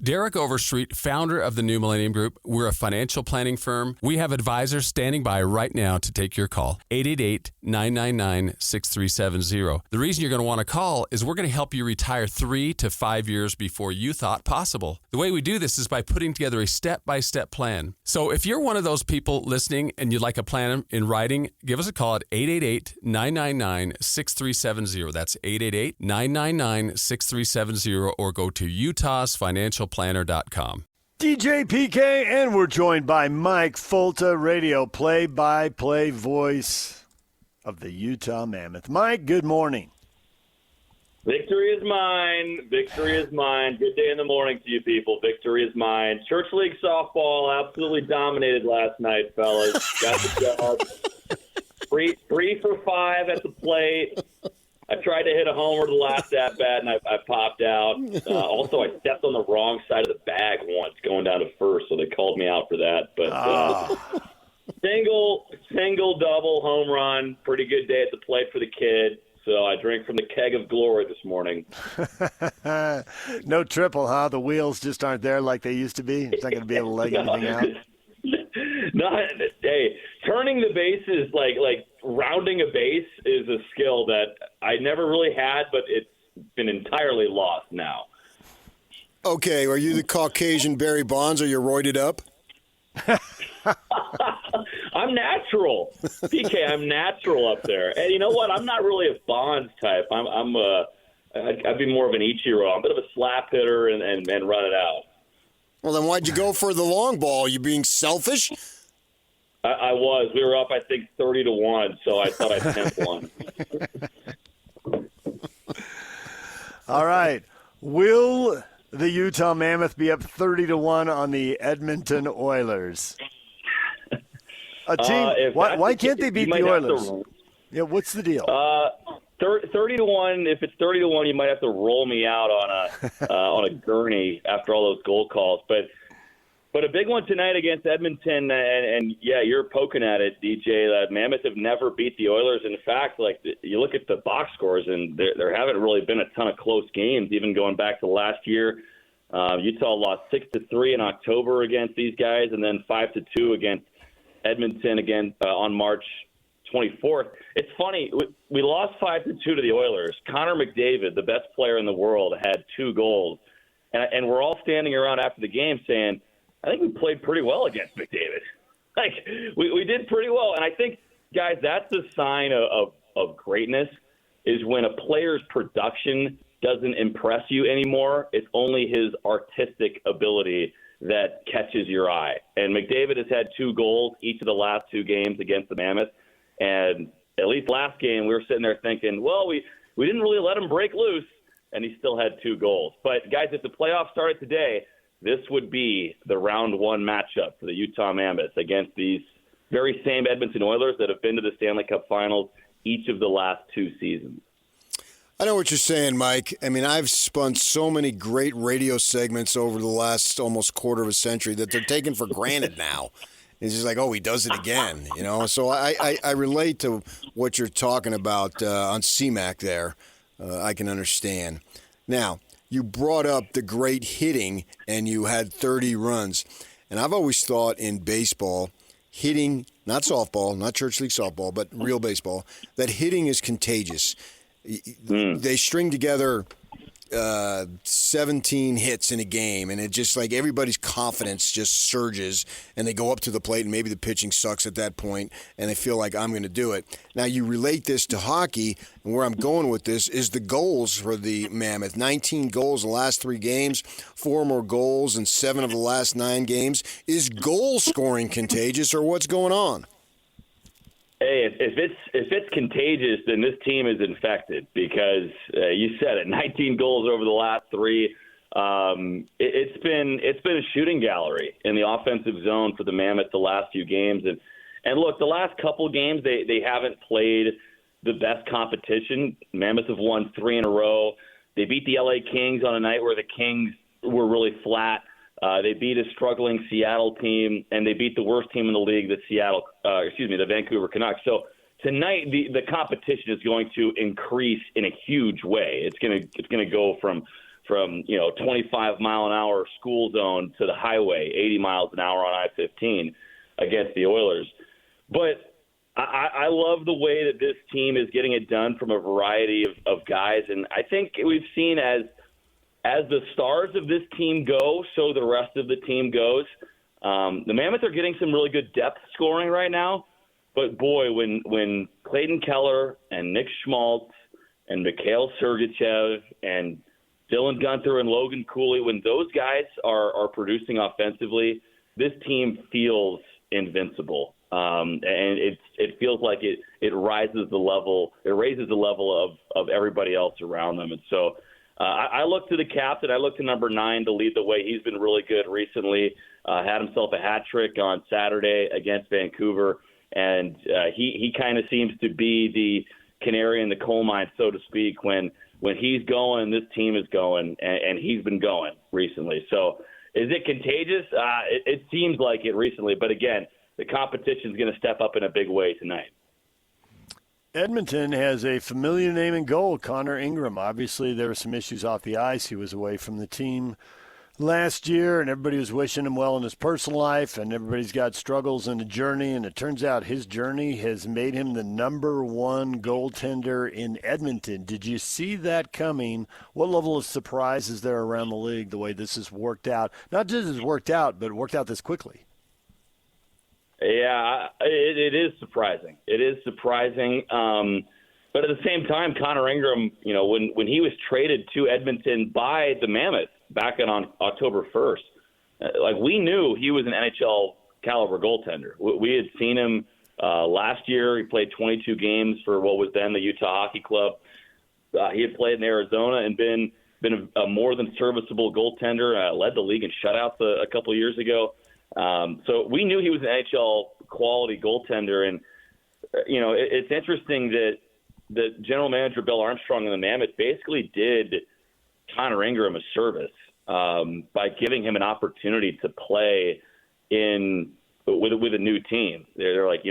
Derek Overstreet, founder of the New Millennium Group. We're a financial planning firm. We have advisors standing by right now to take your call. 888-999-6370. The reason you're going to want to call is we're going to help you retire 3 to 5 years before you thought possible. The way we do this is by putting together a step-by-step plan. So if you're one of those people listening and you'd like a plan in writing, give us a call at 888-999-6370. That's 888-999-6370, or go to utahsfinancialplanner.com. DJ PK, and we're joined by Mike Folta, radio play-by-play voice of the Utah Mammoth. Mike, good morning. Victory is mine. Victory is mine. Good day in the morning to you people. Victory is mine. Church League softball absolutely dominated last night, fellas. Got the job. Three for 5 at the plate. I tried to hit a homer the last at-bat, and I popped out. Also, I stepped on the wrong side of the bag once going down to first, so they called me out for that. But single, double, home run. Pretty good day at the plate for the kid. So I drank from the keg of glory this morning. No triple, huh? The wheels just aren't there like they used to be? It's not going to be able to leg anything out? Hey, turning the bases, like rounding a base is a skill that I never really had, but it's been entirely lost now. Okay, are you the Caucasian Barry Bonds, or you're roided up? I'm natural, PK. I'm natural up there, and you know what? I'm not really a Bonds type. I'd be more of an Ichiro. I'm a bit of a slap hitter and run it out. Well, then why'd you go for the long ball? You being selfish? I was. We were up, I think, 30-1, so I thought I'd tempt one. All right. Will the Utah Mammoth be up 30-1 on the Edmonton Oilers? A team. Why can't they beat the Oilers? Yeah, what's the deal? 30-1. If it's 30-1, you might have to roll me out on a gurney after all those goal calls. But a big one tonight against Edmonton, and yeah, you're poking at it, DJ. That Mammoth have never beat the Oilers. In fact, you look at the box scores, and there haven't really been a ton of close games, even going back to last year. Utah lost 6-3 in October against these guys, and then 5-2 against Edmonton again on March 24th. It's funny, we lost 5-2 to the Oilers. Connor McDavid, the best player in the world, had 2 goals, and we're all standing around after the game saying, I think we played pretty well against McDavid. We did pretty well. And I think, guys, that's a sign of greatness, is when a player's production doesn't impress you anymore. It's only his artistic ability that catches your eye. And McDavid has had 2 goals each of the last 2 games against the Mammoth. And at least last game, we were sitting there thinking, well, we didn't really let him break loose, and he still had 2 goals. But, guys, if the playoffs started today, this would be the round 1 matchup for the Utah Mammoth against these very same Edmonton Oilers that have been to the Stanley Cup Finals each of the last 2 seasons. I know what you're saying, Mike. I mean, I've spun so many great radio segments over the last almost quarter of a century that they're taken for granted now. It's just like, oh, he does it again, you know? So I relate to what you're talking about on CMAC there. I can understand. Now, you brought up the great hitting, and you had 30 runs. And I've always thought in baseball, hitting, not softball, not church league softball, but real baseball, that hitting is contagious. They string together 17 hits in a game, and it just like everybody's confidence just surges, and they go up to the plate, and maybe the pitching sucks at that point, and they feel like I'm going to do it. Now you relate this to hockey, and where I'm going with this is the goals for the Mammoth. 19 goals in the last 3 games, 4 more goals in 7 of the last 9 games. Is goal scoring contagious, or what's going on? Hey, if it's contagious, then this team is infected because you said it. 19 goals over the last 3. It's been a shooting gallery in the offensive zone for the Mammoth the last few games, and look, the last couple games they haven't played the best competition. Mammoth have won 3 in a row. They beat the LA Kings on a night where the Kings were really flat. They beat a struggling Seattle team, and they beat the worst team in the league, the Vancouver Canucks. So tonight, the competition is going to increase in a huge way. It's going to go from from 25-mile-an-hour school zone to the highway, 80 miles an hour on I-15 against the Oilers. But I love the way that this team is getting it done from a variety of guys, and I think we've seen as the stars of this team go, so the rest of the team goes. The Mammoth are getting some really good depth scoring right now, but boy, when Clayton Keller and Nick Schmaltz and Mikhail Sergachev and Dylan Gunther and Logan Cooley, when those guys are producing offensively, this team feels invincible. And it feels like it raises the level of everybody else around them. And so I look to the captain. I look to number 9 to lead the way. He's been really good recently. Had himself a hat trick on Saturday against Vancouver, and he kind of seems to be the canary in the coal mine, so to speak. When he's going, this team is going, and he's been going recently. So is it contagious? It seems like it recently, but again, the competition is going to step up in a big way tonight. Edmonton has a familiar name in goal, Connor Ingram. Obviously, there were some issues off the ice. He was away from the team last year, and everybody was wishing him well in his personal life, and everybody's got struggles in the journey, and it turns out his journey has made him the number 1 goaltender in Edmonton. Did you see that coming? What level of surprise is there around the league the way this has worked out? Not just has worked out, but worked out this quickly. Yeah, it is surprising. It is surprising. But at the same time, Connor Ingram, when he was traded to Edmonton by the Mammoth back on October 1st, we knew he was an NHL caliber goaltender. We had seen him last year. He played 22 games for what was then the Utah Hockey Club. He had played in Arizona and been a more than serviceable goaltender. Led the league in shutouts a couple of years ago. So we knew he was an NHL quality goaltender, and it's interesting that general manager Bill Armstrong and the Mammoth basically did Connor Ingram a service by giving him an opportunity to play with a new team. They're like,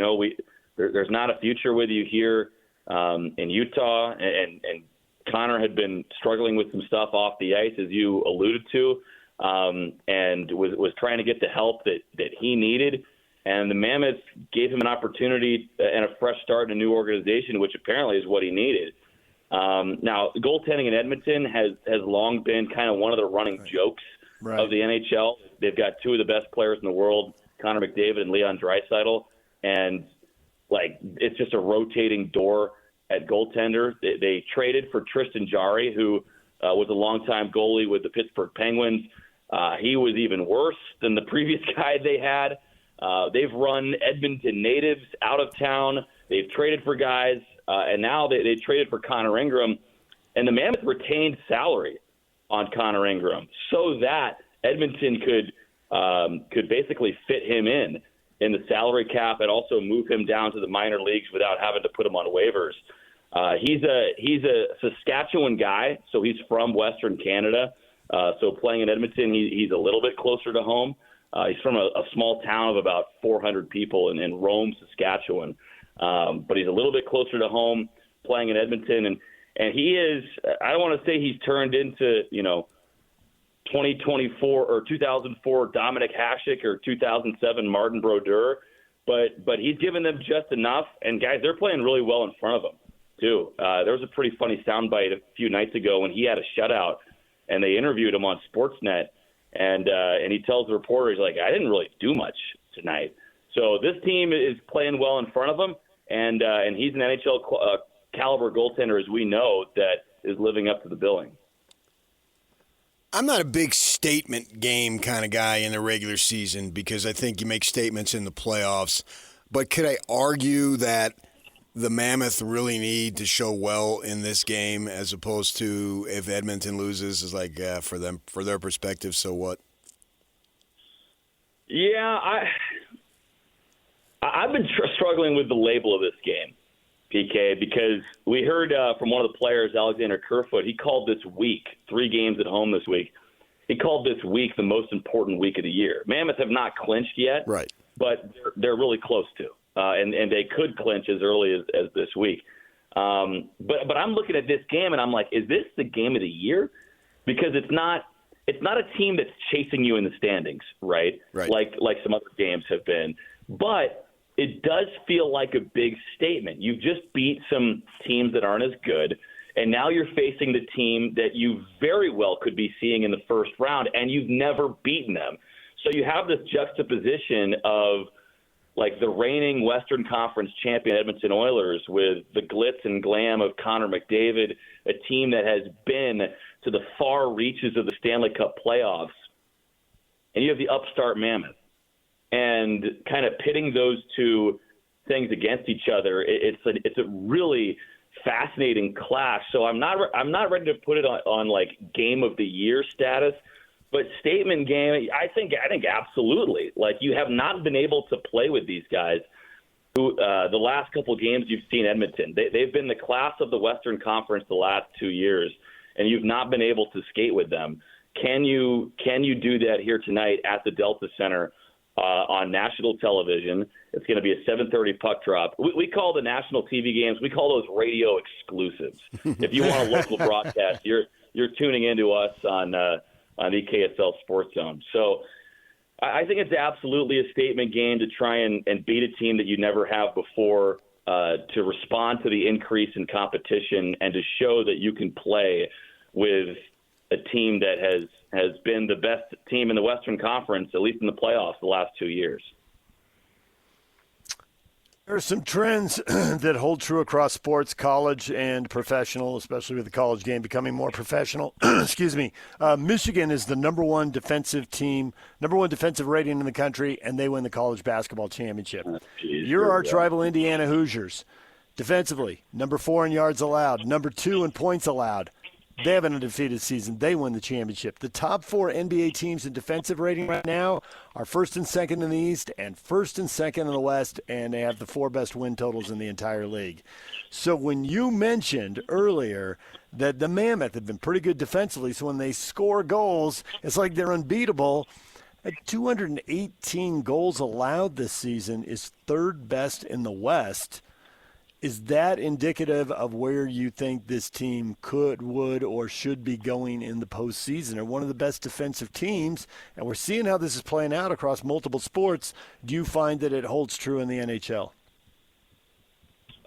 there's not a future with you here in Utah, and Connor had been struggling with some stuff off the ice, as you alluded to. And was trying to get the help that he needed. And the Mammoths gave him an opportunity and a fresh start in a new organization, which apparently is what he needed. Now, goaltending in Edmonton has long been kind of one of the running jokes of the NHL. They've got 2 of the best players in the world, Connor McDavid and Leon Draisaitl. And, it's just a rotating door at goaltender. They traded for Tristan Jarry, who was a longtime goalie with the Pittsburgh Penguins. He was even worse than the previous guy they had. They've run Edmonton natives out of town. They've traded for guys, and now they traded for Connor Ingram. And the Mammoth retained salary on Connor Ingram so that Edmonton could basically fit him in the salary cap and also move him down to the minor leagues without having to put him on waivers. He's a Saskatchewan guy, so he's from Western Canada. So playing in Edmonton, he's a little bit closer to home. He's from a small town of about 400 people in Rome, Saskatchewan. But he's a little bit closer to home playing in Edmonton. And he is, I don't want to say he's turned into, 2024 or 2004 Dominic Hasek or 2007 Martin Brodeur. But he's given them just enough. And, guys, they're playing really well in front of him, too. There was a pretty funny soundbite a few nights ago when he had a shutout. And they interviewed him on Sportsnet, and he tells the reporter, he's like, I didn't really do much tonight. So this team is playing well in front of him, and he's an NHL caliber goaltender, as we know, that is living up to the billing. I'm not a big statement game kind of guy in the regular season because I think you make statements in the playoffs. But could I argue that the Mammoth really need to show well in this game, as opposed to if Edmonton loses, is like for their perspective, so what? Yeah, I've been struggling with the label of this game, PK, because we heard from one of the players, Alexander Kerfoot, he called this week, 3 games at home this week, he called this week the most important week of the year. Mammoth have not clinched yet, right? But they're really close to. And they could clinch as early as this week. But I'm looking at this game, and I'm like, is this the game of the year? because it's not a team that's chasing you in the standings, right? Like some other games have been. But it does feel like a big statement. You've just beat some teams that aren't as good, and now you're facing the team that you very well could be seeing in the first round, and you've never beaten them. So you have this juxtaposition of like the reigning Western Conference champion Edmonton Oilers with the glitz and glam of Connor McDavid, a team that has been to the far reaches of the Stanley Cup playoffs, and you have the upstart Mammoth. And kind of pitting those two things against each other, it's a really fascinating clash. So I'm not ready to put it on like game of the year status, but statement game. I think absolutely. Like, you have not been able to play with these guys. Who the last couple games you've seen Edmonton, they've been the class of the Western Conference the last 2 years, and you've not been able to skate with them. Can you do that here tonight at the Delta Center? On national television? It's going to be a 7:30 puck drop. We call the national TV games, we call those radio exclusives. If you want a local broadcast, you're tuning into us on EKSL Sports Zone. So I think it's absolutely a statement game to try and beat a team that you never have before, to respond to the increase in competition and to show that you can play with a team that has been the best team in the Western Conference, at least in the playoffs, the last 2 years. There are some trends that hold true across sports, college and professional, especially with the college game becoming more professional. Excuse me. Michigan is the number one defensive rating in the country, and they win the college basketball championship. Your arch rival Indiana Hoosiers, defensively, number 4 in yards allowed, number 2 in points allowed. They have an undefeated season. They win the championship. The top 4 NBA teams in defensive rating right now are first and second in the East and first and second in the West, and they have the 4 best win totals in the entire league. So when you mentioned earlier that the Mammoth have been pretty good defensively, so when they score goals, it's like they're unbeatable. At 218 goals allowed this season is third best in the West. Is that indicative of where you think this team could, would, or should be going in the postseason? They're one of the best defensive teams, and we're seeing how this is playing out across multiple sports. Do you find that it holds true in the NHL?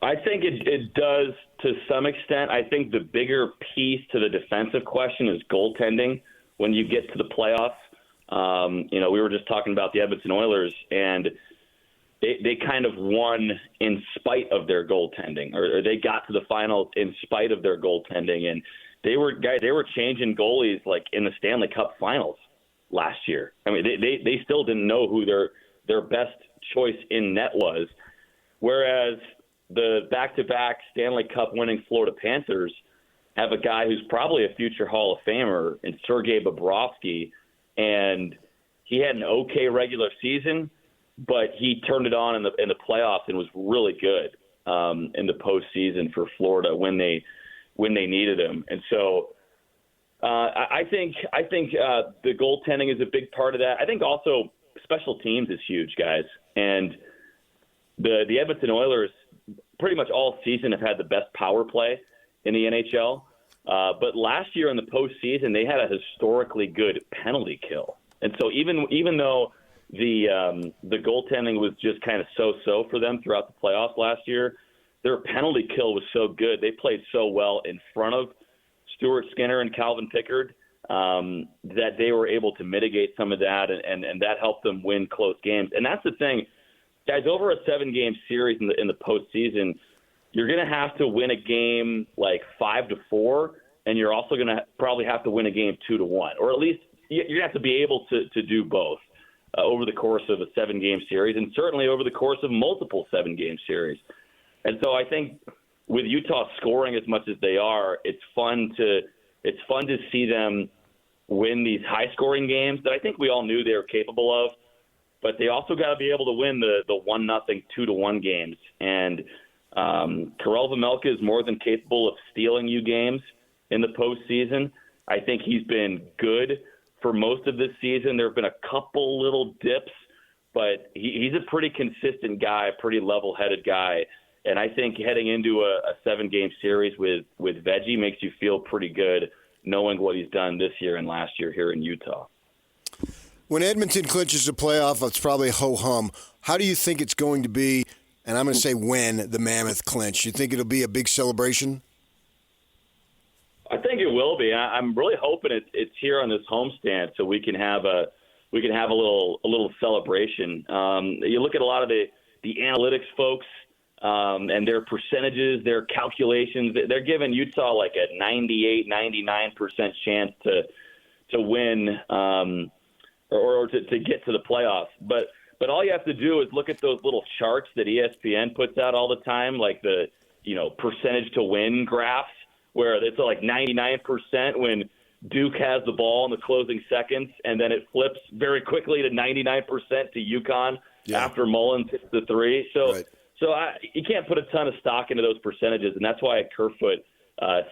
I think it does to some extent. I think the bigger piece to the defensive question is goaltending when you get to the playoffs. We were just talking about the Edmonton Oilers, and they kind of won in spite of their goaltending, or they got to the finals in spite of their goaltending. And they were changing goalies like in the Stanley Cup finals last year. I mean, they still didn't know who their best choice in net was. Whereas the back-to-back Stanley Cup winning Florida Panthers have a guy who's probably a future Hall of Famer in Sergei Bobrovsky, and he had an okay regular season, but he turned it on in the playoffs and was really good in the postseason for Florida when they needed him. And so I think the goaltending is a big part of that. I think also special teams is huge, guys. And the Edmonton Oilers pretty much all season have had the best power play in the NHL. But last year in the postseason, they had a historically good penalty kill. And so even though the goaltending was just kind of so-so for them throughout the playoffs last year, their penalty kill was so good. They played so well in front of Stuart Skinner and Calvin Pickard that they were able to mitigate some of that, and that helped them win close games. And that's the thing, guys, over a 7-game series in the postseason, you're going to have to win a game like 5-4, and you're also going to probably have to win a game 2-1, or at least you're going to have to be able to do both. Over the course of a 7-game series, and certainly over the course of multiple 7-game series. And so I think with Utah scoring as much as they are, it's fun to see them win these high-scoring games that I think we all knew they were capable of, but they also got to be able to win the 1-0, 2-1 games. And Karel Vejmelka is more than capable of stealing you games in the postseason. I think he's been good for most of this season. There have been a couple little dips, but he's a pretty consistent guy, pretty level-headed guy. And I think heading into a 7-game series with Veggie makes you feel pretty good, knowing what he's done this year and last year here in Utah. When Edmonton clinches a playoff, it's probably ho-hum. How do you think it's going to be, and I'm going to say when, the Mammoth clinch? You think it'll be a big celebration? I think it will be. I'm really hoping it's here on this homestand so we can have a little celebration. You look at a lot of the analytics folks and their percentages, their calculations. They're giving Utah like a 98, 99% chance to win. Or to get to the playoffs. But all you have to do is look at those little charts that ESPN puts out all the time, like the percentage to win graphs, where it's like 99% when Duke has the ball in the closing seconds, and then it flips very quickly to 99% to UConn after Mullins hits the three. So you can't put a ton of stock into those percentages, and that's why Kerfoot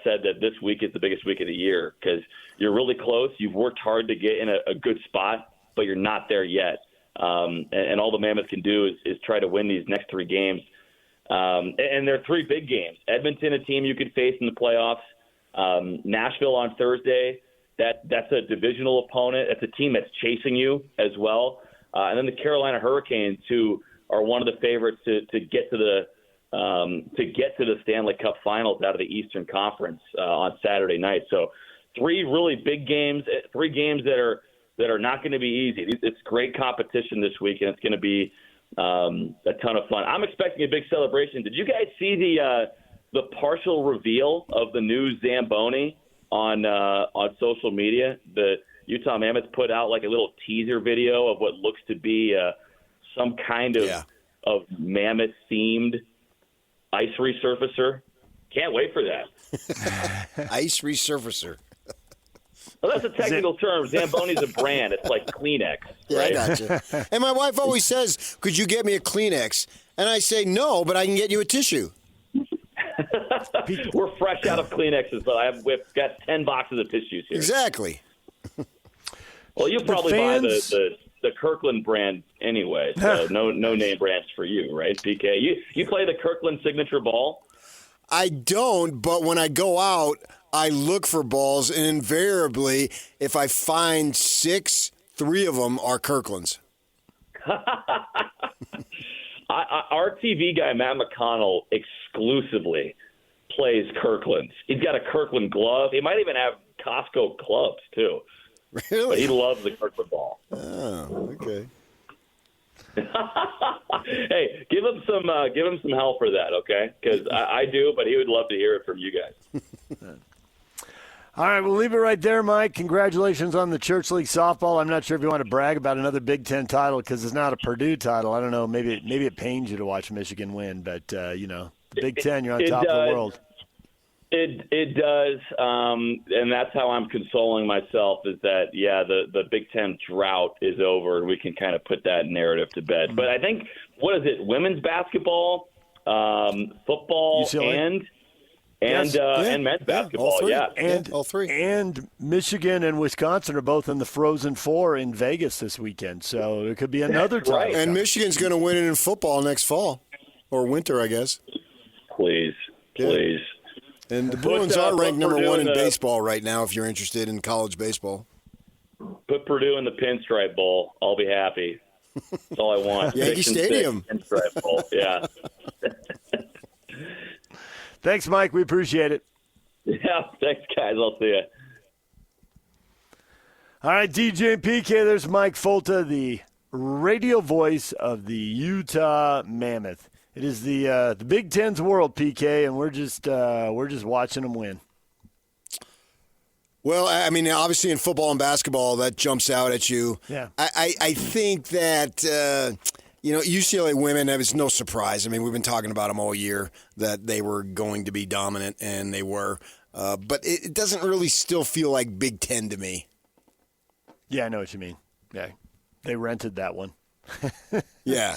said that this week is the biggest week of the year because you're really close. You've worked hard to get in a good spot, but you're not there yet. And all the Mammoth can do is try to win these next three games. And they're three big games. Edmonton, a team you could face in the playoffs. Nashville on Thursday. That's a divisional opponent. That's a team that's chasing you as well. And then the Carolina Hurricanes, who are one of the favorites to get to the Stanley Cup Finals out of the Eastern Conference on Saturday night. So three really big games, three games that are not going to be easy. It's great competition this week, and it's going to be a ton of fun. I'm expecting a big celebration. Did you guys see the partial reveal of the new Zamboni on social media? The Utah Mammoth put out like a little teaser video of what looks to be some kind of Mammoth-themed ice resurfacer. Can't wait for that. Ice resurfacer. Well, that's a technical term. Zamboni's a brand. It's like Kleenex. Yeah, right? I gotcha. And my wife always says, could you get me a Kleenex? And I say, no, but I can get you a tissue. We're fresh out of Kleenexes, but we've got 10 boxes of tissues here. Exactly. Well, you probably buy the Kirkland brand anyway, so no name brands for you, right, PK? You play the Kirkland signature ball? I don't, but when I go out, I look for balls, and invariably, if I find 6, 3 of them are Kirkland's. Our TV guy, Matt McConnell, exclusively plays Kirkland's. He's got a Kirkland glove. He might even have Costco clubs, too. Really? But he loves the Kirkland ball. Oh, okay. Hey, give him some help for that, okay? Because I do, but he would love to hear it from you guys. All right, we'll leave it right there, Mike. Congratulations on the Church League softball. I'm not sure if you want to brag about another Big Ten title because it's not a Purdue title. I don't know. Maybe it pains you to watch Michigan win, but the Big Ten, you're on top of the world. It does, and that's how I'm consoling myself is that, the Big Ten drought is over, and we can kind of put that narrative to bed. But I think, what is it, women's basketball, football, UCLA? and men's basketball, all three. And Michigan and Wisconsin are both in the Frozen Four in Vegas this weekend, so it could be another title. Right. And Michigan's going to win it in football next fall, or winter, I guess. Please. And the Bruins are ranked number 1 in baseball right now, if you're interested in college baseball. Put Purdue in the Pinstripe Bowl. I'll be happy. That's all I want. Yankee Stadium. Pinstripe Bowl, yeah. Thanks, Mike. We appreciate it. Yeah, thanks, guys. I'll see you. All right, DJ and PK, there's Mike Folta, the radio voice of the Utah Mammoth. It is the Big Ten's world, PK, and we're just watching them win. Well, I mean, obviously in football and basketball, that jumps out at you. Yeah. I think that, UCLA women, it was no surprise. I mean, we've been talking about them all year, that they were going to be dominant, and they were. But it doesn't really still feel like Big Ten to me. Yeah, I know what you mean. Yeah, they rented that one. Yeah.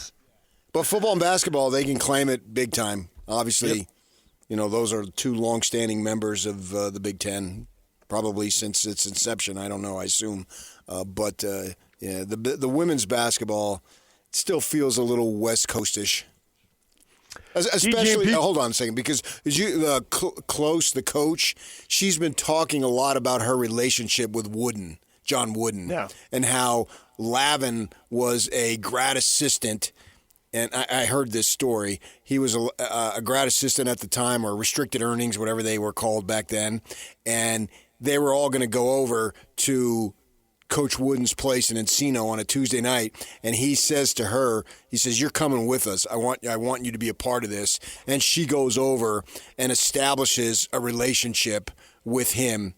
But football and basketball, they can claim it big time. Obviously, those are 2 longstanding members of the Big Ten, probably since its inception. I don't know, I assume. But the women's basketball still feels a little West Coast-ish. Especially, hold on a second, because as you Close, the coach, she's been talking a lot about her relationship with John Wooden, and how Lavin was a grad assistant. And I heard this story. He was a grad assistant at the time, or restricted earnings, whatever they were called back then. And they were all going to go over to Coach Wooden's place in Encino on a Tuesday night. And he says to her, you're coming with us. I want you to be a part of this. And she goes over and establishes a relationship with him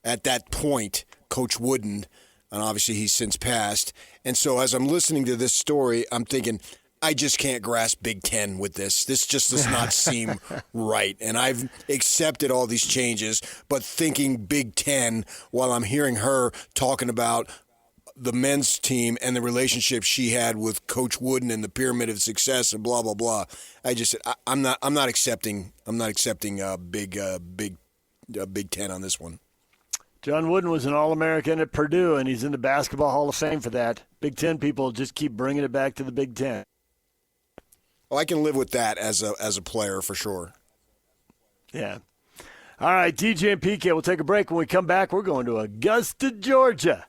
at that point, Coach Wooden. And obviously he's since passed. And so as I'm listening to this story, I'm thinking, I just can't grasp Big Ten with this. This just does not seem right. And I've accepted all these changes, but thinking Big Ten while I'm hearing her talking about the men's team and the relationship she had with Coach Wooden and the pyramid of success and blah blah blah. I'm not accepting Big Ten on this one. John Wooden was an All-American at Purdue, and he's in the Basketball Hall of Fame for that. Big Ten people just keep bringing it back to the Big Ten. Oh, I can live with that as a player for sure. Yeah. All right, DJ and PK, we'll take a break. When we come back, we're going to Augusta, Georgia.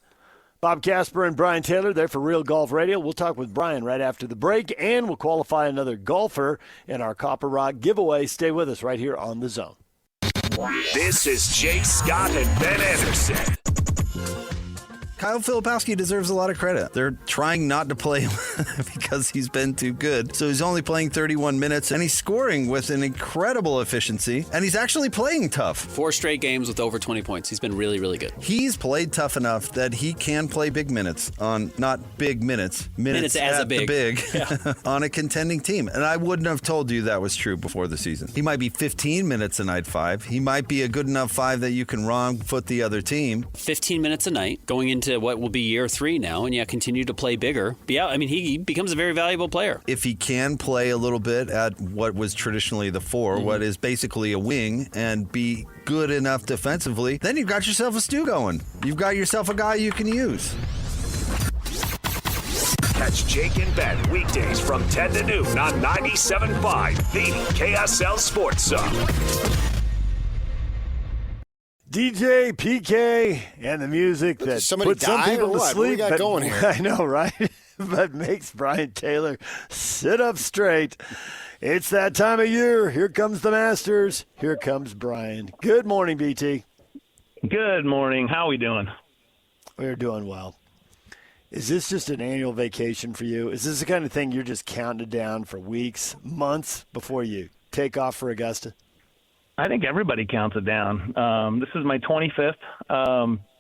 Bob Casper and Brian Taylor there for Real Golf Radio. We'll talk with Brian right after the break, and we'll qualify another golfer in our Copper Rock giveaway. Stay with us right here on The Zone. This is Jake Scott and Ben Anderson. Kyle Filipowski deserves a lot of credit. They're trying not to play him because he's been too good. So he's only playing 31 minutes, and he's scoring with an incredible efficiency, and he's actually playing tough. 4 straight games with over 20 points. He's been really, really good. He's played tough enough that he can play big minutes on, not big minutes. Minutes as at a big. The big yeah. on a contending team. And I wouldn't have told you that was true before the season. He might be 15 minutes a night 5. He might be a good enough 5 that you can wrong foot the other team. 15 minutes a night going into what will be year 3 now, and continue to play bigger. But yeah, I mean, he becomes a very valuable player. If he can play a little bit at what was traditionally the 4, what is basically a wing, and be good enough defensively, then you've got yourself a stew going. You've got yourself a guy you can use. Catch Jake and Ben weekdays from 10 to noon on 97.5, the KSL Sports Zone. DJ, PK, and the music that puts some people to sleep. What we got going here? I know, right? But makes Brian Taylor sit up straight. It's that time of year. Here comes the Masters. Here comes Brian. Good morning, BT. Good morning. How are we doing? We're doing well. Is this just an annual vacation for you? Is this the kind of thing you're just counting down for weeks, months before you take off for Augusta? I think everybody counts it down. This is my 25th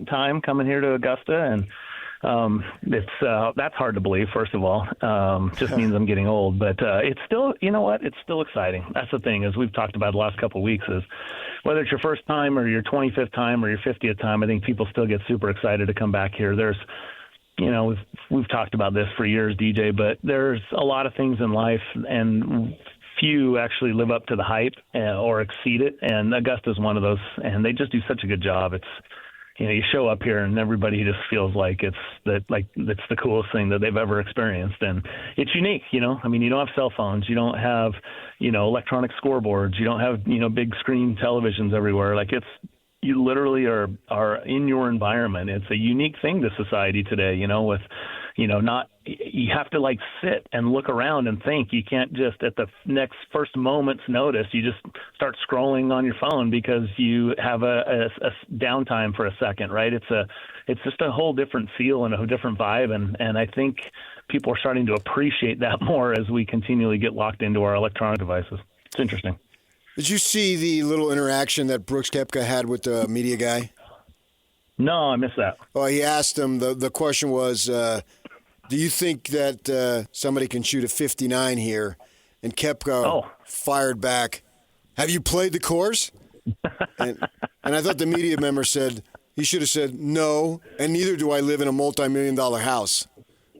time coming here to Augusta, and that's hard to believe, first of all. Just means I'm getting old. But it's still, you know what? It's still exciting. That's the thing, as we've talked about the last couple of weeks, is whether it's your first time or your 25th time or your 50th time, I think people still get super excited to come back here. There's, we've talked about this for years, DJ, but there's a lot of things in life, and few actually live up to the hype or exceed it, and Augusta's one of those, and they just do such a good job. It's, you show up here and everybody just feels like it's the coolest thing that they've ever experienced, and it's unique. I mean, you don't have cell phones, you don't have electronic scoreboards, you don't have big screen televisions everywhere. Like, you literally are in your environment. It's a unique thing to society today, with you have to sit and look around and think. You can't just at the first moment's notice, you just start scrolling on your phone because you have a downtime for a second, right? It's just a whole different feel and a different vibe. And I think people are starting to appreciate that more as we continually get locked into our electronic devices. It's interesting. Did you see the little interaction that Brooks Koepka had with the media guy? No, I missed that. Well, he asked him, the question was, do you think that somebody can shoot a 59 here? And Koepka fired back, have you played the course? and I thought the media member said, he should have said, no, and neither do I live in a multi-million-dollar house.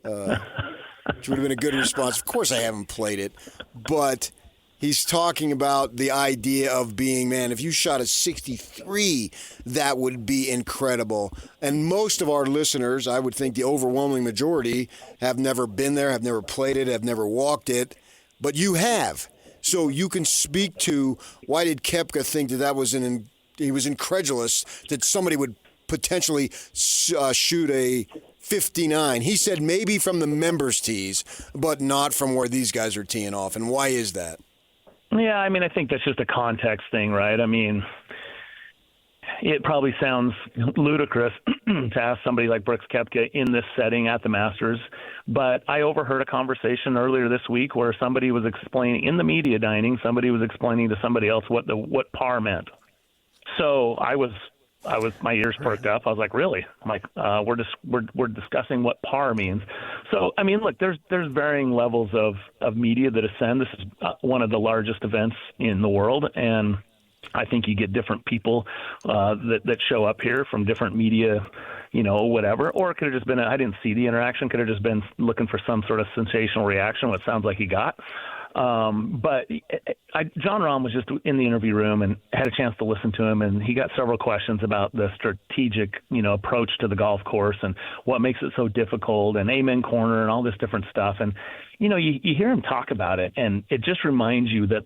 Which would have been a good response. Of course I haven't played it, but he's talking about the idea of being, man, if you shot a 63, that would be incredible. And most of our listeners, I would think the overwhelming majority, have never been there, have never played it, have never walked it, but you have. So you can speak to why did Koepka think that was he was incredulous that somebody would potentially shoot a 59. He said maybe from the members' tees, but not from where these guys are teeing off. And why is that? Yeah, I mean, I think that's just a context thing, right? I mean, it probably sounds ludicrous to ask somebody like Brooks Koepka in this setting at the Masters, but I overheard a conversation earlier this week where somebody was explaining in the media dining, somebody was explaining to somebody else what par meant. So my ears perked up. I was like, really? I'm like, we're discussing what par means. So, I mean, look, there's varying levels of media that ascend. This is one of the largest events in the world, and I think you get different people that show up here from different media, whatever. Or it could have just been, I didn't see the interaction, could have just been looking for some sort of sensational reaction, what sounds like he got. But John Rahm was just in the interview room and had a chance to listen to him, and he got several questions about the strategic, approach to the golf course and what makes it so difficult, and amen corner and all this different stuff. And, you hear him talk about it, and it just reminds you that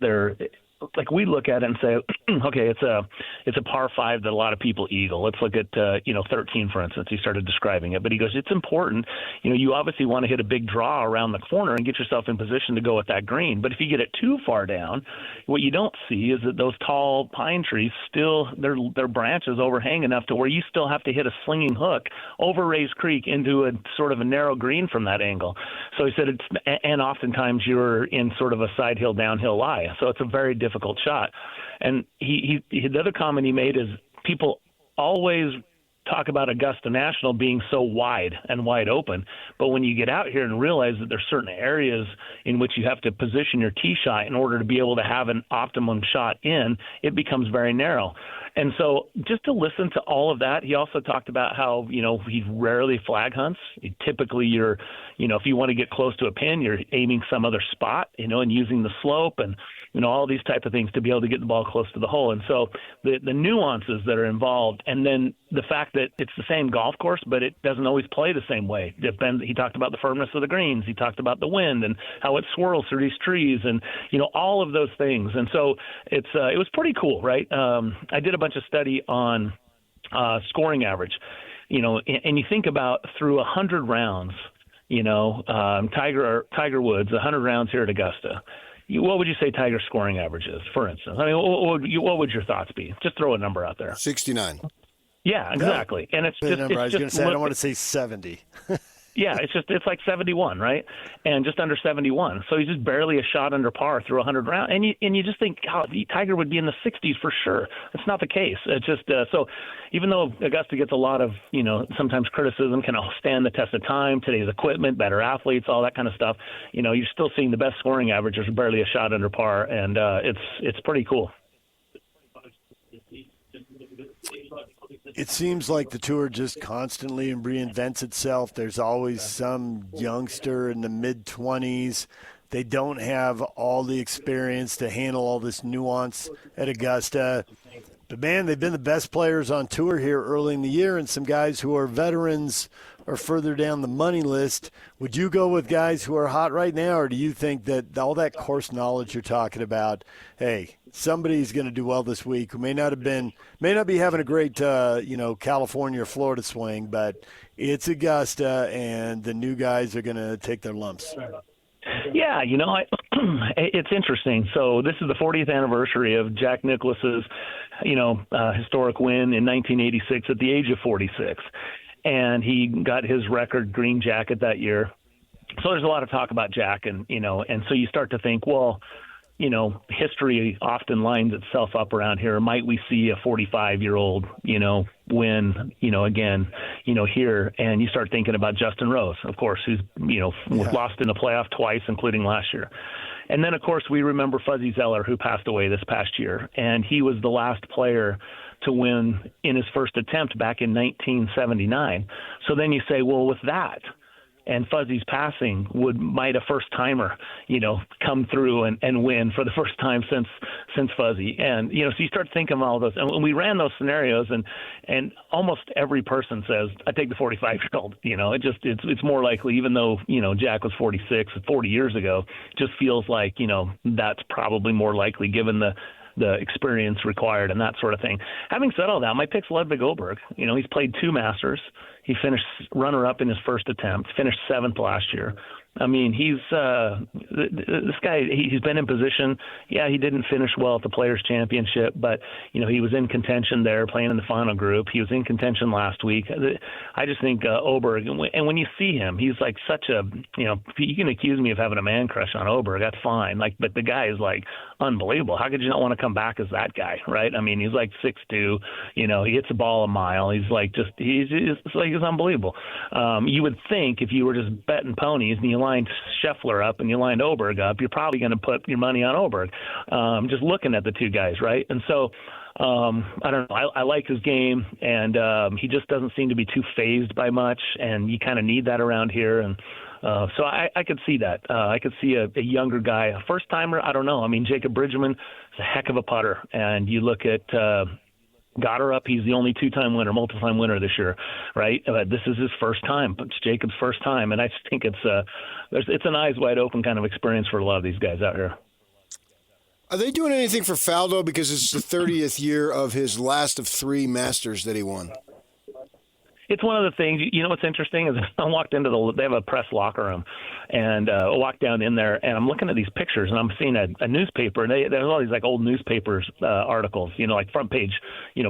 like we look at it and say, okay, it's a par 5 that a lot of people eagle. Let's look at 13, for instance. He started describing it, but he goes, it's important. You obviously want to hit a big draw around the corner and get yourself in position to go at that green. But if you get it too far down, what you don't see is that those tall pine trees still their branches overhang enough to where you still have to hit a slinging hook over Rays Creek into a sort of a narrow green from that angle. So he said and oftentimes you're in sort of a side hill downhill lie. So it's a very difficult shot. And the other comment he made is people always talk about Augusta National being so wide and wide open, but when you get out here and realize that there's certain areas in which you have to position your tee shot in order to be able to have an optimum shot in, it becomes very narrow. And so just to listen to all of that, he also talked about how, he rarely flag hunts. Typically you're, if you want to get close to a pin, you're aiming some other spot, and using the slope and, all these type of things to be able to get the ball close to the hole. And so the nuances that are involved, and then the fact that it's the same golf course, but it doesn't always play the same way. He talked about the firmness of the greens. He talked about the wind and how it swirls through these trees and, all of those things. And so it was pretty cool, right? I did a bunch of study on scoring average, and you think about through 100 rounds, Tiger Woods, 100 rounds here at Augusta. What would you say Tiger's scoring average is, for instance? I mean, what would your thoughts be? Just throw a number out there. 69. Yeah, exactly. And it's just. I was going to say, I don't want to say 70. Yeah, it's like 71, right? And just under 71. So he's just barely a shot under par through 100 rounds. And you just think, Tiger would be in the 60s for sure. It's not the case. It's just so even though Augusta gets a lot of, sometimes criticism, can stand the test of time, today's equipment, better athletes, all that kind of stuff, you're still seeing the best scoring averages barely a shot under par. And it's pretty cool. It seems like the tour just constantly reinvents itself. There's always some youngster in the mid-20s. They don't have all the experience to handle all this nuance at Augusta. But, man, they've been the best players on tour here early in the year, and some guys who are veterans are further down the money list. Would you go with guys who are hot right now, or do you think that all that course knowledge you're talking about, hey, somebody's going to do well this week who may not be having a great, California or Florida swing, but it's Augusta, and the new guys are going to take their lumps? Yeah, it's interesting. So this is the 40th anniversary of Jack Nicklaus's, historic win in 1986 at the age of 46. And he got his record green jacket that year. So there's a lot of talk about Jack, and so you start to think, well, history often lines itself up around here. Might we see a 45-year-old, win, again, here? And you start thinking about Justin Rose, of course, who's, lost in the playoff twice, including last year. And then, of course, we remember Fuzzy Zoeller, who passed away this past year. And he was the last player to win in his first attempt back in 1979. So then you say, well, with that, and Fuzzy's passing might a first timer, come through and win for the first time since Fuzzy. And, so you start thinking of all those, and we ran those scenarios, and almost every person says, I take the 45-year-old. It's more likely, even though, Jack was 46 40 years ago, just feels like, that's probably more likely given the experience required and that sort of thing. Having said all that, my pick's Ludwig Åberg. He's played 2 Masters. He finished runner-up in his first attempt, finished 7th last year. I mean, this guy, he's been in position. Yeah, he didn't finish well at the Players' Championship, but, he was in contention there playing in the final group. He was in contention last week. I just think Åberg, and when you see him, he's like such a, you can accuse me of having a man crush on Åberg, that's fine. But the guy is like unbelievable. How could you not want to come back as that guy, right? I mean, he's like 6'2", he hits the ball a mile. He's like he's unbelievable. You would think if you were just betting ponies and you lined Scheffler up and you lined Åberg up, you're probably going to put your money on Åberg, just looking at the two guys, right? And so I don't know. I like his game, and he just doesn't seem to be too fazed by much, and you kind of need that around here. And so I could see that. I could see a younger guy, a first-timer, I don't know. I mean, Jacob Bridgman is a heck of a putter, and you look at Gotterup, he's the only 2-time winner, multiple-time winner this year, right? This is his first time. It's Jacob's first time, and I just think it's an eyes-wide-open kind of experience for a lot of these guys out here. Are they doing anything for Faldo because it's the 30th year of his last of 3 Masters that he won? It's one of the things, what's interesting is I walked into they have a press locker room, and I walked down in there, and I'm looking at these pictures, and I'm seeing a newspaper, and there's all these like old newspapers articles, like front page,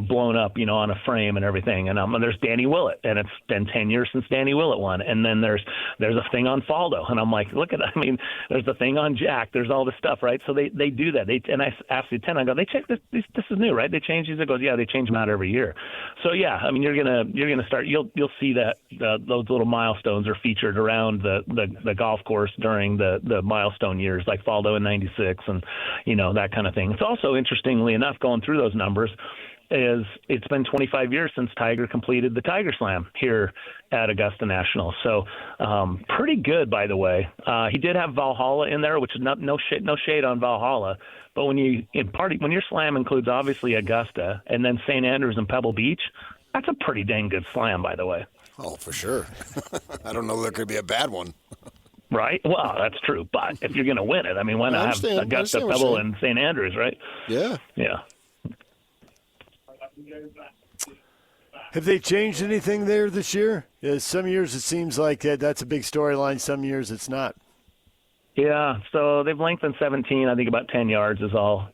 blown up, on a frame and everything, and there's Danny Willett, and it's been 10 years since Danny Willett won, and then there's a thing on Faldo, and I'm like, there's the thing on Jack, there's all this stuff, right? So they do that, and I asked the attendant, I go, they check this is new, right? They change these? It goes, yeah, they change them out every year. So yeah, I mean, you're gonna start. You'll see that those little milestones are featured around the golf course during the milestone years, like Faldo in '96 and that kind of thing. It's also, interestingly enough, going through those numbers, is it's been 25 years since Tiger completed the Tiger Slam here at Augusta National. So pretty good, by the way. He did have Valhalla in there, which is no shade on Valhalla. But when your slam includes obviously Augusta and then St. Andrews and Pebble Beach, that's a pretty dang good slam, by the way. Oh, for sure. I don't know there could be a bad one. Right? Well, that's true. But if you're going to win it, I mean, why not have Augusta, Pebble, and St. Andrews, right? Yeah. Yeah. Have they changed anything there this year? Some years it seems like that's a big storyline. Some years it's not. Yeah, so they've lengthened 17, I think about 10 yards is all.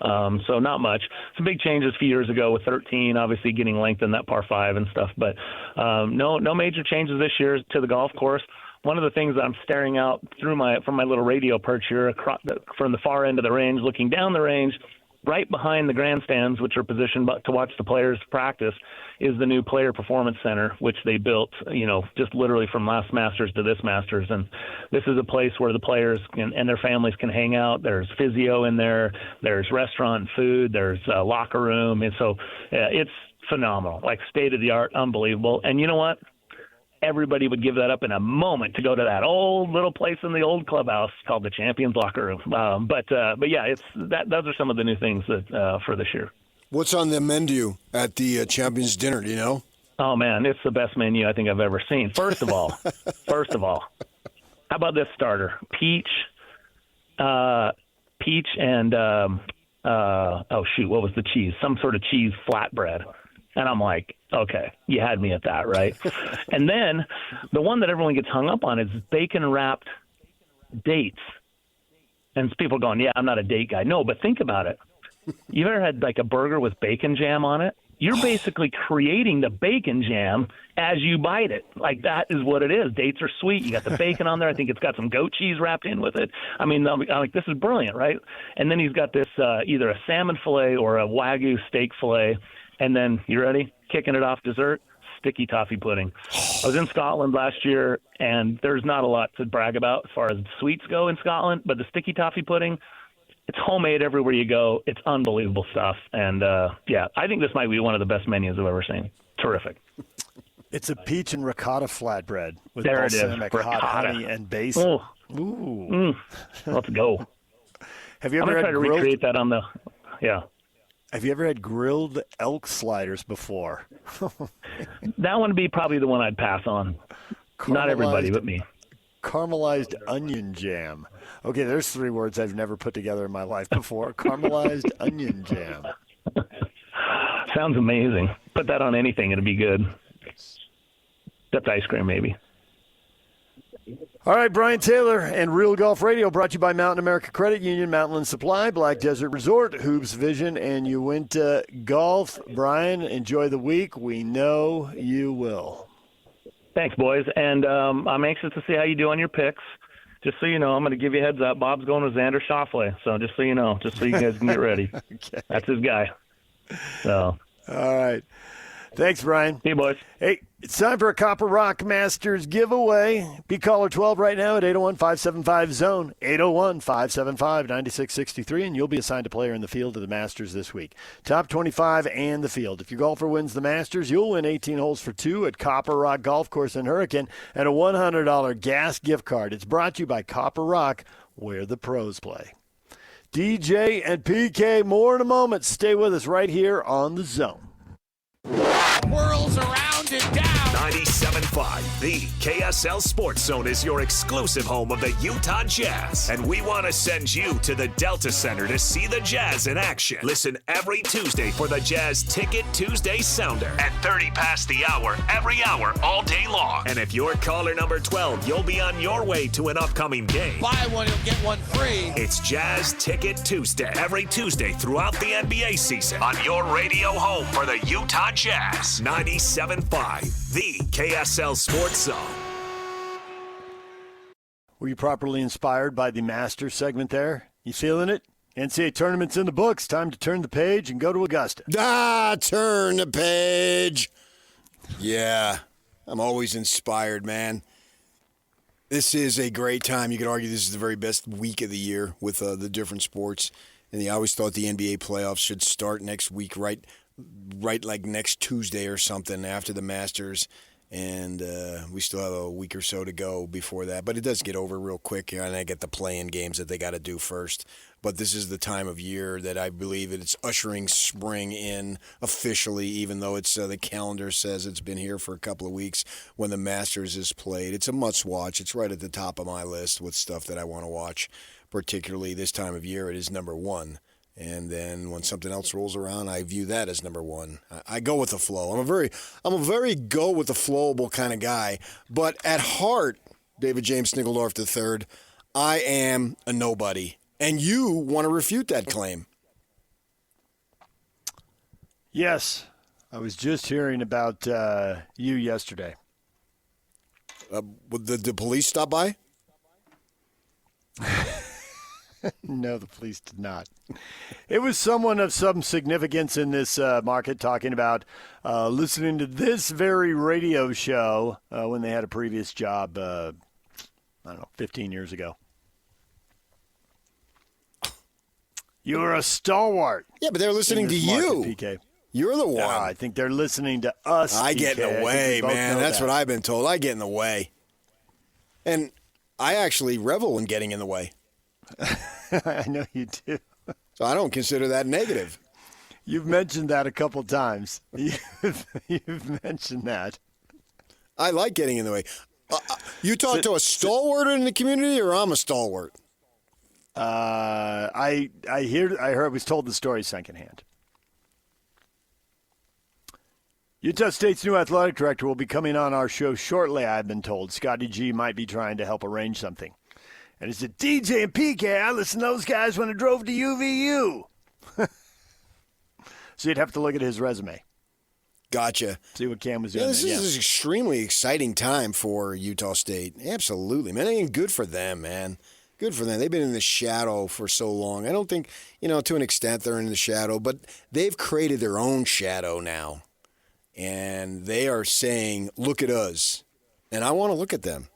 So not much. Some big changes a few years ago with 13, obviously getting lengthened, that par 5 and stuff. But no major changes this year to the golf course. One of the things that I'm staring out from my little radio perch here from the far end of the range, looking down the range, right behind the grandstands, which are positioned to watch the players practice, is the new Player Performance Center, which they built, just literally from last Masters to this Masters. And this is a place where the players and their families can hang out. There's physio in there. There's restaurant and food. There's a locker room. And so it's phenomenal, like state-of-the-art, unbelievable. And you know what? Everybody would give that up in a moment to go to that old little place in the old clubhouse called the Champions Locker Room. But yeah, those are some of the new things that for this year. What's on the menu at the Champions Dinner? Do you know? Oh man, it's the best menu I think I've ever seen. First of all, how about this starter? Peach and what was the cheese? Some sort of cheese flatbread. And I'm like, okay, you had me at that, right? And then the one that everyone gets hung up on is bacon-wrapped dates. And people are going, yeah, I'm not a date guy. No, but think about it. You ever had like a burger with bacon jam on it? You're basically creating the bacon jam as you bite it. Like that is what it is. Dates are sweet. You got the bacon on there. I think it's got some goat cheese wrapped in with it. I mean, I'm like, this is brilliant, right? And then he's got this either a salmon fillet or a Wagyu steak fillet. And then, you ready? Kicking it off dessert, sticky toffee pudding. I was in Scotland last year, and there's not a lot to brag about as far as sweets go in Scotland, but the sticky toffee pudding, it's homemade everywhere you go. It's unbelievable stuff. And, yeah, I think this might be one of the best menus I've ever seen. Terrific. It's a peach and ricotta flatbread with There it is. balsamic hot honey and basil. Ooh. Let's go. Have you I'm ever going to try had to recreate that on the – yeah. Have you ever had grilled elk sliders before? That one would be probably the one I'd pass on. Not everybody but me. Caramelized onion jam. Okay, there's 3 words I've never put together in my life before. Caramelized onion jam. Sounds amazing. Put that on anything, it'd be good. Except ice cream, maybe. All right, Brian Taylor and Real Golf Radio brought to you by Mountain America Credit Union, Mountainland Supply, Black Desert Resort, Hoops Vision, and Uinta Golf. Brian, enjoy the week. We know you will. Thanks, boys. And I'm anxious to see how you do on your picks. Just so you know, I'm going to give you a heads up. Bob's going with Xander Schauffele. So just so you know, just so you guys can get ready. Okay. That's his guy. So. All right. Thanks, Brian. See you, boys. Hey, it's time for a Copper Rock Masters giveaway. Be caller 12 right now at 801-575-ZONE, 801-575-9663, and you'll be assigned a player in the field of the Masters this week. Top 25 and the field. If your golfer wins the Masters, you'll win 18 holes for 2 at Copper Rock Golf Course in Hurricane and a $100 gas gift card. It's brought to you by Copper Rock, where the pros play. DJ and PK, more in a moment. Stay with us right here on The Zone. Whirls around and down. 97.5, the KSL Sports Zone is your exclusive home of the Utah Jazz. And we want to send you to the Delta Center to see the Jazz in action. Listen every Tuesday for the Jazz Ticket Tuesday Sounder at 30 past the hour, every hour, all day long. And if you're caller number 12, you'll be on your way to an upcoming game. Buy one, you'll get one free. It's Jazz Ticket Tuesday, every Tuesday throughout the NBA season on your radio home for the Utah Jazz. 97.5, the KSL Sports Zone. Were you properly inspired by the Masters segment there? You feeling it? NCAA tournament's in the books. Time to turn the page and go to Augusta. Turn the page. Yeah, I'm always inspired, man. This is a great time. You could argue this is the very best week of the year with the different sports. And I always thought the NBA playoffs should start next week, right like next Tuesday or something after the Masters. And we still have a week or so to go before that. But it does get over real quick. And I get the play-in games that they got to do first. But this is the time of year that I believe it's ushering spring in officially, even though it's the calendar says it's been here for a couple of weeks when the Masters is played. It's a must-watch. It's right at the top of my list with stuff that I want to watch, particularly this time of year. It is number one. And then when something else rolls around, I view that as number one. I go with the flow. I'm a very go with the flowable kind of guy. But at heart, David James Snigeldorf III, I am a nobody. And you want to refute that claim. Yes. I was just hearing about you yesterday. Did the police stop by? No, the police did not. It was someone of some significance in this market talking about listening to this very radio show when they had a previous job, 15 years ago. You were a stalwart. Yeah, but they're listening to you. Market, PK. You're the one. No, I think they're listening to us. I get in PK. the way, man. That's what I've been told. I get in the way. And I actually revel in getting in the way. I know you do. So I don't consider that negative. You've mentioned that a couple times. You've mentioned that. I like getting in the way. You talk to a stalwart in the community, or I'm a stalwart? I was told the story secondhand. Utah State's new athletic director will be coming on our show shortly, I've been told. Scotty G might be trying to help arrange something. And he said, DJ and PK, I listened to those guys when I drove to UVU. So you'd have to look at his resume. Gotcha. See what Cam was doing. Yeah, this is an extremely exciting time for Utah State. Absolutely, man. And good for them, man. Good for them. They've been in the shadow for so long. I don't think, to an extent they're in the shadow, but they've created their own shadow now. And they are saying, look at us. And I want to look at them.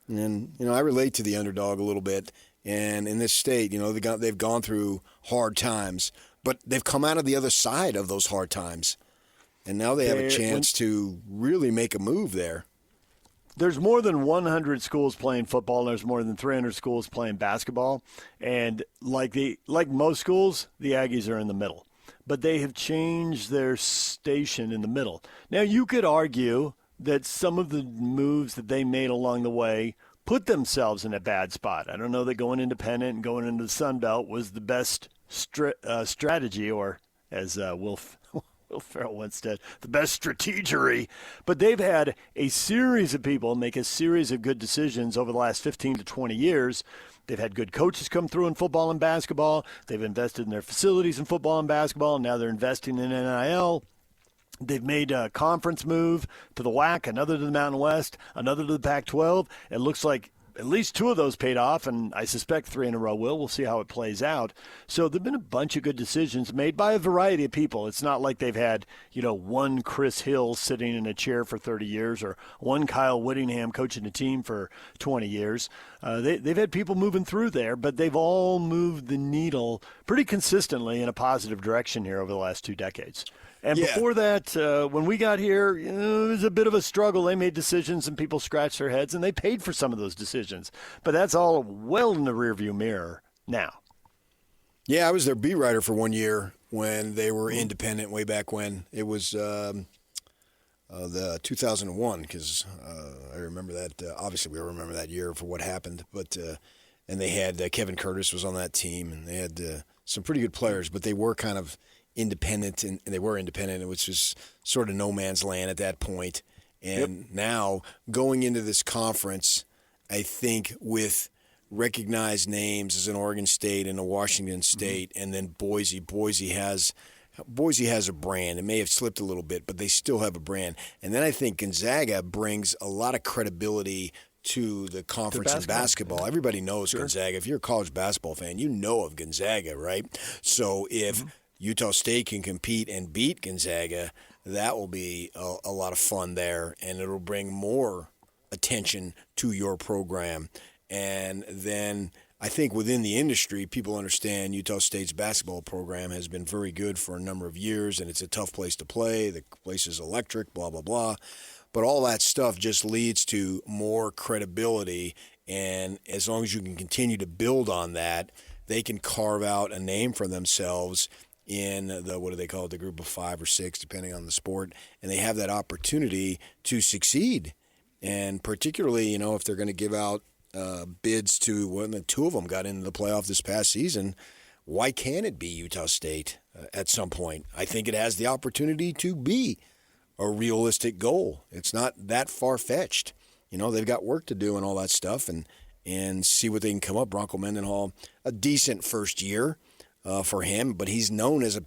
And, I relate to the underdog a little bit. And in this state, they've gone through hard times, but they've come out of the other side of those hard times. And now they have a chance to really make a move there. There's more than 100 schools playing football. There's more than 300 schools playing basketball. And like most schools, the Aggies are in the middle. But they have changed their station in the middle. Now, you could argue that some of the moves that they made along the way put themselves in a bad spot. I don't know that going independent and going into the Sun Belt was the best strategy, or as Will Ferrell once said, the best strategery. But they've had a series of people make a series of good decisions over the last 15 to 20 years. They've had good coaches come through in football and basketball. They've invested in their facilities in football and basketball, and now they're investing in NIL. They've made a conference move to the WAC, another to the Mountain West, another to the Pac-12. It looks like at least 2 of those paid off, and I suspect 3 in a row will. We'll see how it plays out. So there have been a bunch of good decisions made by a variety of people. It's not like they've had, one Chris Hill sitting in a chair for 30 years or one Kyle Whittingham coaching a team for 20 years. They've had people moving through there, but they've all moved the needle pretty consistently in a positive direction here over the last 2 decades. And before that, when we got here, it was a bit of a struggle. They made decisions and people scratched their heads, and they paid for some of those decisions. But that's all well in the rearview mirror now. Yeah, I was their beat writer for 1 year when they were independent way back when. It was the 2001, because I remember that. Obviously, we remember that year for what happened. But and they had Kevin Curtis was on that team, and they had some pretty good players, but they were kind of independent, and they were independent. It was just sort of no man's land at that point. And now going into this conference, I think with recognized names as an Oregon State and a Washington State, and then Boise has a brand. It may have slipped a little bit, but they still have a brand. And then I think Gonzaga brings a lot of credibility to the conference in basketball. Everybody knows Gonzaga. If you're a college basketball fan, you know of Gonzaga, right? So if Utah State can compete and beat Gonzaga, that will be a lot of fun there, and it'll bring more attention to your program. And then I think within the industry, people understand Utah State's basketball program has been very good for a number of years, and it's a tough place to play. The place is electric, blah, blah, blah. But all that stuff just leads to more credibility, and as long as you can continue to build on that, they can carve out a name for themselves in the, what do they call it, the group of 5 or 6, depending on the sport, and they have that opportunity to succeed. And particularly, if they're going to give out bids to, when the 2 of them got into the playoff this past season, why can't it be Utah State at some point? I think it has the opportunity to be a realistic goal. It's not that far-fetched. They've got work to do and all that stuff, and see what they can come up. Bronco Mendenhall, a decent first year for him, but he's known as a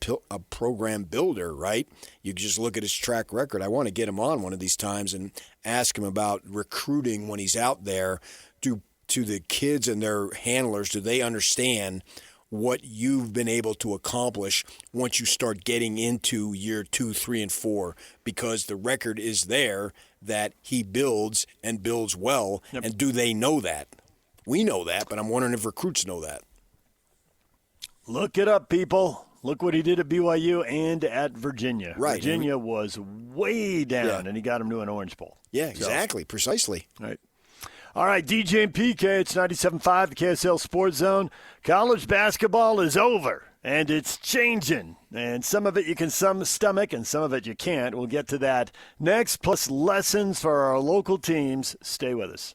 program builder, right? You just look at his track record. I want to get him on one of these times and ask him about recruiting when he's out there. To the kids and their handlers, do they understand what you've been able to accomplish once you start getting into year 2, 3, and 4? Because the record is there that he builds and builds well. Yep. And do they know that? We know that, but I'm wondering if recruits know that. Look it up, people. Look what he did at BYU and at Virginia. Right. Virginia was way down, and he got him to an Orange Bowl. Yeah, exactly. Precisely. Right. All right, DJ and PK, it's 97.5, the KSL Sports Zone. College basketball is over, and it's changing. And some of it you can stomach, and some of it you can't. We'll get to that next, plus lessons for our local teams. Stay with us.